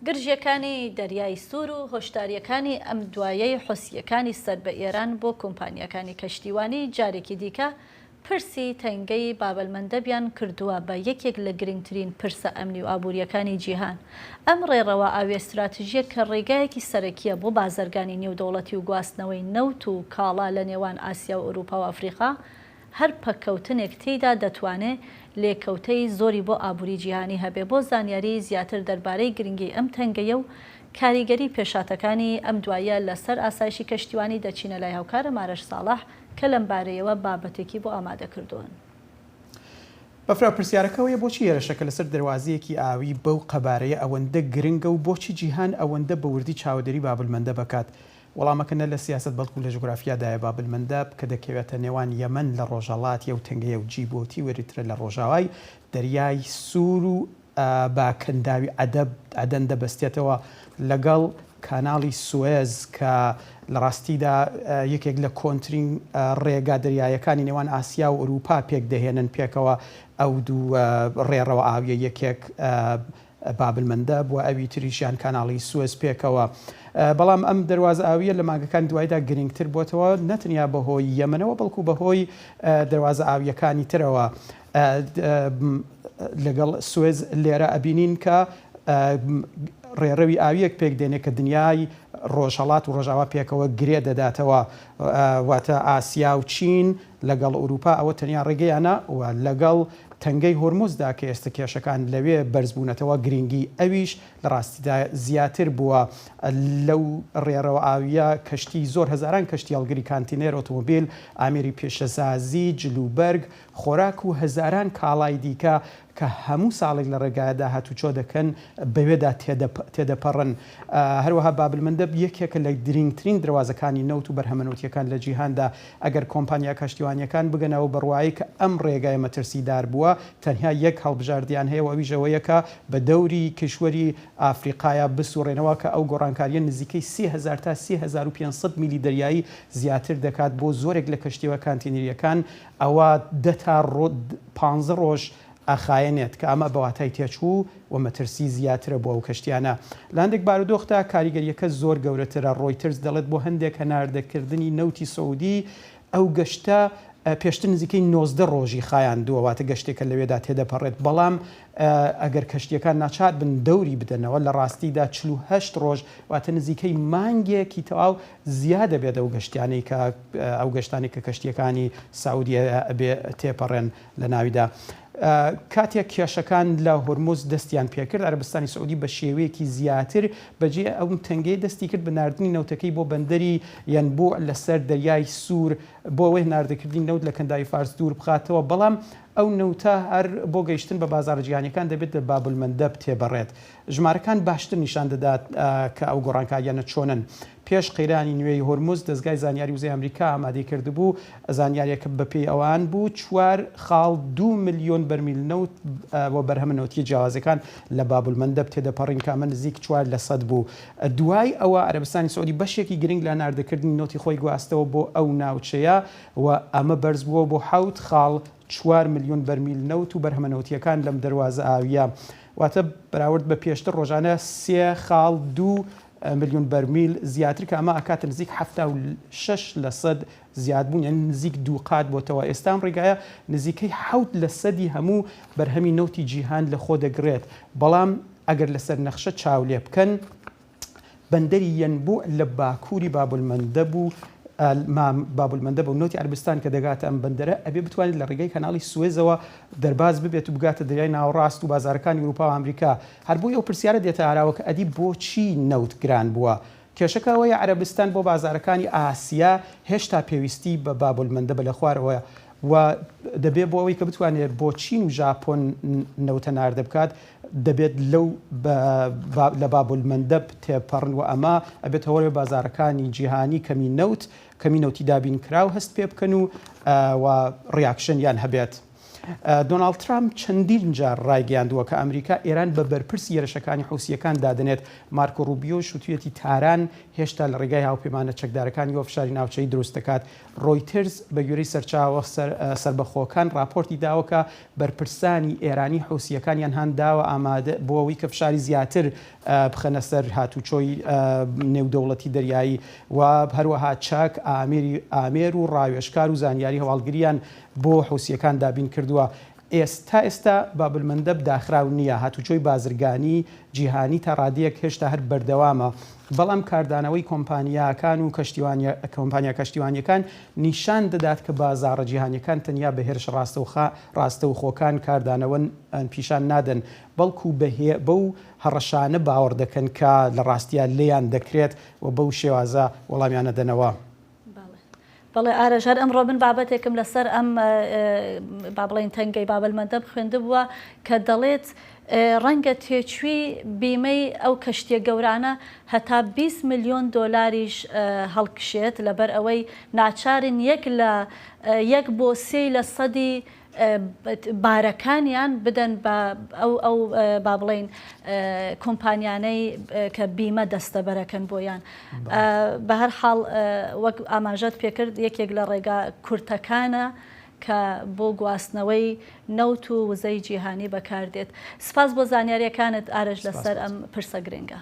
گرژیەکانی دەریای سوور و هۆشداریەکانی ئەم دوایەی حوسیەکانی سەر بە ئێران بۆ کۆمپانیەکانی کەشتیوانی جارێکی دیکە پرسی تەنگەی بابلمەندەبیان کردووە بە یەکێک لە گرنگترین پرسە ئەمنی و ئابوووریەکانی جیهان. ئەم ڕێڕەوە ئاوی استراتیژیە کە ڕێگایەکی سەرەکیە بۆ بازرگانی نێودەوڵەتی و گواستنەوەی نەوت و کاڵا لە نێوان ئاسیا و ئەوروپا و ئەفریقا، هەر پەکەوتنێک تێیدا دەتوانێت لێکەوتەی زۆری بۆ ئابووری جیهانی هەبێ بۆ زانیاری زیاتر دەربارەی گرنگی ئەم تەنگەیە و کاریگەری پێشاتەکانی ئەم دوایە لەسەر ئاسایشی کەشتیوانی دەچینە لای هاوکارە مارەش ساڵح کە لەم بارەیەوە بابەتێکی بۆ ئامادەکردوون. بەفرا پرسیارەکەوەیە بۆچی هێرشەکە لەسەر دەواازەیەکی ئاوی بەو قەبارەیە ئەوەندە گرنگە و بۆچی جیهان ئەوەندە بەوردی چاودێری بابلمەندە بکات؟ وەڵامەکەنە لە سیاست بەڵکو لە ژوگرافیادایە بابلمەندەب کە دەکەوێتە نێوان یەمەن لە ڕۆژهەڵاتی و تەنگەیە و جیبۆتی وەریترە لە ڕۆژاوای دەریای سوور و باکەنداوی عەدەن دەبەستێتەوە لەگەڵ کاناڵی سوێز کە لە ڕاستیدا یەکێک لە کۆنترین ڕێگا دەریایەکانی نێوان ئاسیا و ئەوروپا پێک دەهێنن پێکەوە ئەو دوو ڕێڕەوە ئاویە یەکێک بابلمەندە بۆ ئەوی تریشیان کاناڵی سوێز پێکەوە. بەڵام ئەم دەواازە ئاویە لە مانگەکان دوایدا گرنگتر بۆتەوە نەتەنیا بەهۆی یەمەنەوە بەڵکو بەهۆی دەواازە ئاویەکانی ترەوە. لەگەڵ سوێز لێرە ئەبینین کە ڕێڕەوی ئاویەک پێک دێنێ کە دنیای ڕۆژهەڵات و ڕۆژاوا پێکەوە گرێ دەداتەوە، واتە ئاسیا و چین لەگەڵ ئەوروپا ئەوە تەنیا ڕێگەیانە و لەگەڵ تەنگەی هۆرموزدا کە ئێستا کێشەکان لەوێ بەرزبوونەتەوە گرنگی ئەویش لە ڕاستیدا زیاتر بووە. لەو ڕێڕەوە ئاویە کەشتی زۆر هەزاران کەشتی هەڵگری کانتینێر ئۆتۆمۆبیل ئامێری پێشەسازی جلوبەرگ خۆراک و هەزاران کاڵای دیکە کە هەموو ساڵێک لە ڕێگایەدا هاتوچۆ دەکەن بەوێدا تێدەپەڕن. هەروەها بابلمەندەب یەکێکە لە گرنگترین دەواازەکانی نەوت و بەرهەمەنەوتیەکان لە جیهاندا. ئەگەر کۆمپانیا کەشتیوانیەکان بگەنەوە بڕوایی کە ئەم ڕێگای مەترسیدار بووە تەنیا یەک هەڵبژاردیان هەیە و ئەویژەوەیەکە بە دەوری کشوەری ئافریقایا بسوڕێنەوە کە ئەو گۆڕانکاریە نزیکەی 30,000 تا 3500 میلی دەریایی زیاتر دەکات بۆ زۆرێک لە کەشتیوە کانتینریەکان. ئەوە 10 تا 15 ڕۆژ ئاخایەنێت کە ئەمە بەواتای تێچوو و مەترسی زیاترە بۆ ئەو کەشتیانە. لاندێک بارودۆختا کاریگەریەکە زۆر گەورەترە. ڕۆیترز دەڵێت بۆ هەندێک هەناردەکردنی نەوتی سعودی ئەو گەشتە پێشتر نزیکەی 19 ڕۆژی خایان دووەواتە گەشتێکە لەوێدا تێدەپەڕێت. بەڵام ئەگەر کەشتیەکان ناچار بن دەوری بدەنەوە لە ڕاستیدا 48 ڕۆژ واتە نزیکەی مانگێکی تەواو زیادە بێت ئەو گەشتیانەی کە ئەو گەشتانی کە کەشتیەکانی سعودیە تێپەڕێن لە ناویدا. کاتێک کێشەکان لە هۆرموز دەستیان پێکرد عەرەبستانی سعودی بە شێوەیەکی زیاتر بەجێ ئەو تەنگەی دەستی کرد بە ناردنی نەوتەکەی بۆ بەندەری یەنبوع لەسەر دەریای سوور بۆ ئەوەی ناردەکردنی نەوت لە کەنداوی فارس دوور بخاتەوە. بەڵام ئەو نەوتە هەر بۆ گەیشتن بە بازاڕە جیهانیەکان دەبێت لە بابلمەندەب تێبەڕێت. ژمارەکان باشتر نیشان دەدات کە ئەو گۆڕانکاریانە چۆنن. پێش قەیرانی نوێی هۆرموز دەستگای زانیاری وزەی ئەمریکا ئامادەی کردبوو زانیاریەکە بەپێی ئەوان بوو 4 خاڵ 2 ملیۆن بەرمیل نەوت بۆ بەرهەمەنەوتی جیاوازەکان لە بابلمەندەب تێدەپەڕین کە ئەمە نزیک 4 لە سەد بوو. دوای ئەوە عەرەبستانی سعودی بەشێکی گرنگ لە ناردەکردنی نەوتی خۆی گواستەوە بۆ ئەو ناوچەیە و ئەمە بەرز بووە بۆ 7 خاڵ 4 ملیۆن بەرمیل نەوت و بەرهەمەنەوتیەکان لەم دەواازە ئاویە. واتە بەراورد بە پێشتر ڕۆژانە 3 خاڵ 2 ملیۆن بەرمیل زیاتر کە ئەمە ئاکاتە نزیک 76 لە سەد زیاد بوون، یعنی نزیک 2 قات بۆتەوە. ئێستا ئەم ڕێگایە نزیکەی 7 لە سەدی هەموو بەرهەمی نەوتی جیهان لە خۆ دەگرێت. بەڵام ئەگەر لەسەر نەخشە چاولێ بکەن بەندەری یەنبوع لە باکووری بابلمەندەب و بابلمەندەب و نەوتی عەربستان کە دەگاتە ئەم بەندەرە ئەبێ بتوانێت لە ڕێگەی کەناڵی سوێزەوە دەرباز ببێت و بگاتە دەریای ناوەڕاست و بازارەکانی ئەوروپا و ئەمریکا. هەر بۆی ئەو پرسیارە دێتە ئاراوە کە ئەدی بۆچی نەوت گران بووە. کێشەکە ئەوەیە عەرەبستان بۆ بازارەکانی ئاسیا هێشتا پێویستی بە بابلمەندەب لە خوارەوەیە و دەبێت بۆ ئەوەی کە بتوانێت بۆ چین و ژاپۆن نەوتە ناردە بکات دەبێت لەو لە بابلمەندەب تێپەڕن و ئەمە ئەبێت هەوڵێ بازارەکانی جیهانی کەمی نەوتی دابین کراو هەست پێ بکەن و ڕیاکشنیان هەبێت. دۆناڵد ترامپ چەندین جار ڕایگەیاندووە کە ئەمریکا ئێران بە بەرپرسی هێرشەکانی حوسیەکان دادنێت. مارکۆ ڕوبیۆ شوتوێتی تاران هێشتا لە ڕێگای هاوپەیمانە چەکدارەکانی وەفشاری ناوچەی دروست دەکات. ڕۆیترز بە گوێرەی سەرچاوە سربەخۆکان راپۆرتی داوە کە بەرپرسانی ئێرانی حوسیەکانیان هەنداوە ئامادە بۆ ئەوەی کە فشاری زیاتر بخەنە سەر هاتوچۆی نێودەوڵەتی دەریایی و هەروەها چاک ئامێر و ڕاوێژکار و زانیاری هەواڵگریان بۆ حوسیەکان دابین کردووە. ئێستا بابلمەندە داخراو نییە، هاتوچۆی بازرگانی جیهانی تا ڕادیەک هێشتا هەر بەردەوامە، بەڵام کاردانەوەی کۆمپانیاکان و کۆمپانیا کەشتیوانیەکان نیشان دەدات کە بازاڕە جیهانیەکان تەنیا بە هێرش ڕاستەوخۆکان کاردانەوە پیشان نادەن، بەڵکو بەو هەڕەشانە باوەڕ دەکەن کە لە ڕاستیان لێیان دەکرێت و بەو شێوازە وەڵامیانە دەنەوە. بەڵێ ئارەژار ئەمڕۆ من بابەتێکم لەسەر ئەم با بڵێن تەنگەی بابلمەندە بخوێندە بووە کە دەڵێت ڕەنگە تێچووی بیمەی ئەو کەشتیە گەورانە هەتا 20 ملیۆن دۆلاریش هەڵکشێت لەبەر ئەوەی ناچارن 1 بۆ 3% بارەکانیان بدەن بە ئەو با بڵێن کۆمپانیانەی کە بیمە دەستەبەرەکەن بۆیان. بە هەر حاڵ وەک ئاماژەت پێکرد یەکێک لە ڕێگا کورتەکانە کە بۆ گواستنەوەی نەوت و وزەی جیهانی بەکاردێت. سپاس بۆ زانیاریەکانت ئارەش لەسەر ئەم پرسە گرنگە.